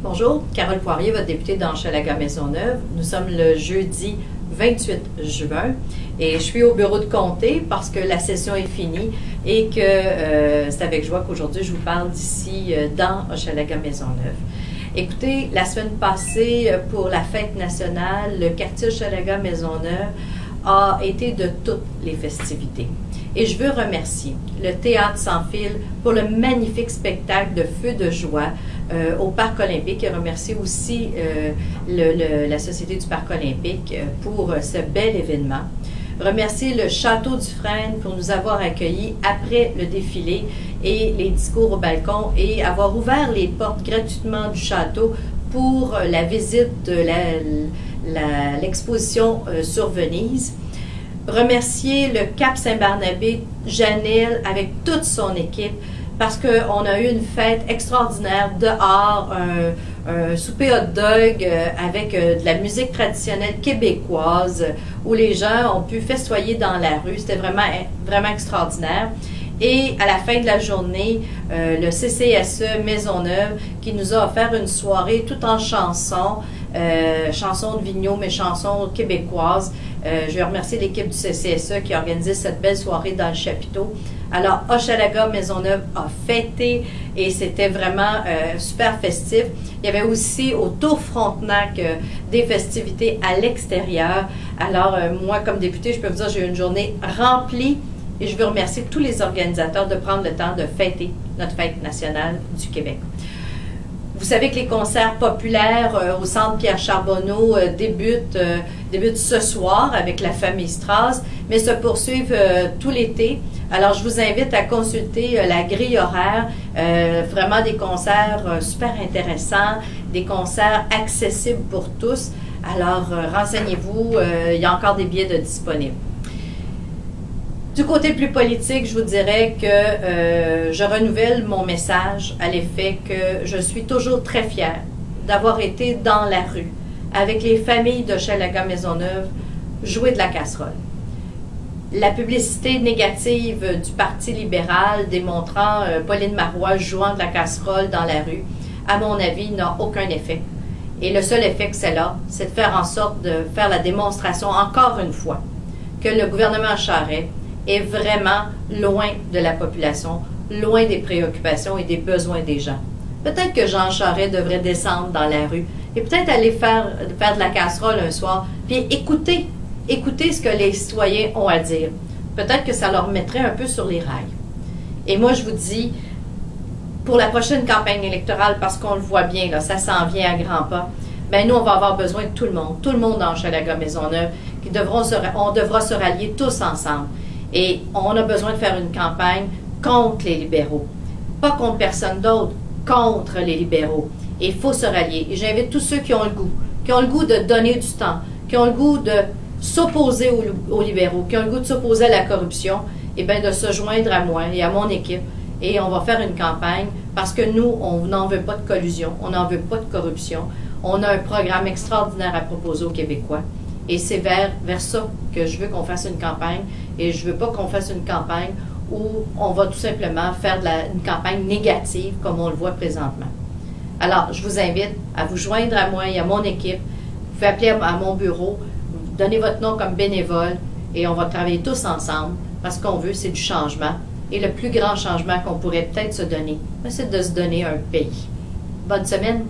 Bonjour, Carole Poirier, votre députée d'Hochelaga-Maisonneuve. Nous sommes le jeudi 28 juin et je suis au bureau de comté parce que la session est finie et que c'est avec joie qu'aujourd'hui je vous parle d'ici dans Hochelaga-Maisonneuve. Écoutez, la semaine passée, pour la fête nationale, le quartier Hochelaga-Maisonneuve a été de toutes les festivités. Et je veux remercier le Théâtre Sans Fil pour le magnifique spectacle de Feu de joie au Parc olympique et remercier aussi la Société du Parc olympique pour ce bel événement. Remercier le Château du Frêne pour nous avoir accueillis après le défilé et les discours au balcon et avoir ouvert les portes gratuitement du château pour la visite de l'exposition sur Venise. Remercier le Cap Saint-Barnabé, Janelle, avec toute son équipe, parce qu'on a eu une fête extraordinaire dehors, un souper hot dog avec de la musique traditionnelle québécoise, où les gens ont pu festoyer dans la rue. C'était vraiment extraordinaire. Et à la fin de la journée, le CCSE Maisonneuve qui nous a offert une soirée tout en chansons, chansons de Vigneault, mais chansons québécoises. Je vais remercier l'équipe du CCSE qui a organisé cette belle soirée dans le chapiteau. Alors, Hochelaga-Maisonneuve a fêté et c'était vraiment super festif. Il y avait aussi au Tour Frontenac des festivités à l'extérieur. Alors, moi, comme députée, je peux vous dire, j'ai eu une journée remplie. Et je veux remercier tous les organisateurs de prendre le temps de fêter notre fête nationale du Québec. Vous savez que les concerts populaires au Centre Pierre Charbonneau débutent ce soir avec la famille Strauss, mais se poursuivent tout l'été. Alors, je vous invite à consulter la grille horaire, vraiment des concerts super intéressants, des concerts accessibles pour tous. Alors, renseignez-vous, il y a encore des billets de disponibles. Du côté plus politique, je vous dirais que je renouvelle mon message à l'effet que je suis toujours très fière d'avoir été dans la rue avec les familles d'Hochelaga-Maisonneuve jouer de la casserole. La publicité négative du Parti libéral démontrant Pauline Marois jouant de la casserole dans la rue, à mon avis, n'a aucun effet. Et le seul effet que c'est là, c'est de faire en sorte de faire la démonstration, encore une fois, que le gouvernement Charest est vraiment loin de la population, loin des préoccupations et des besoins des gens. Peut-être que Jean Charest devrait descendre dans la rue et peut-être aller faire de la casserole un soir, puis écouter ce que les citoyens ont à dire. Peut-être que ça leur mettrait un peu sur les rails. Et moi, je vous dis, pour la prochaine campagne électorale, parce qu'on le voit bien, là, ça s'en vient à grands pas, bien, nous, on va avoir besoin de tout le monde dans Hochelaga-Maisonneuve, on devra se rallier tous ensemble. Et on a besoin de faire une campagne contre les libéraux. Pas contre personne d'autre, contre les libéraux. Et il faut se rallier. Et j'invite tous ceux qui ont le goût de donner du temps, qui ont le goût de s'opposer aux libéraux, qui ont le goût de s'opposer à la corruption, et bien de se joindre à moi et à mon équipe. Et on va faire une campagne parce que nous, on n'en veut pas de collusion, on n'en veut pas de corruption. On a un programme extraordinaire à proposer aux Québécois. Et c'est vers ça que je veux qu'on fasse une campagne. Et je ne veux pas qu'on fasse une campagne où on va tout simplement faire une campagne négative comme on le voit présentement. Alors, je vous invite à vous joindre à moi et à mon équipe. Vous pouvez appeler à mon bureau, donnez votre nom comme bénévole et on va travailler tous ensemble parce qu'on veut, c'est du changement. Et le plus grand changement qu'on pourrait peut-être se donner, c'est de se donner un pays. Bonne semaine!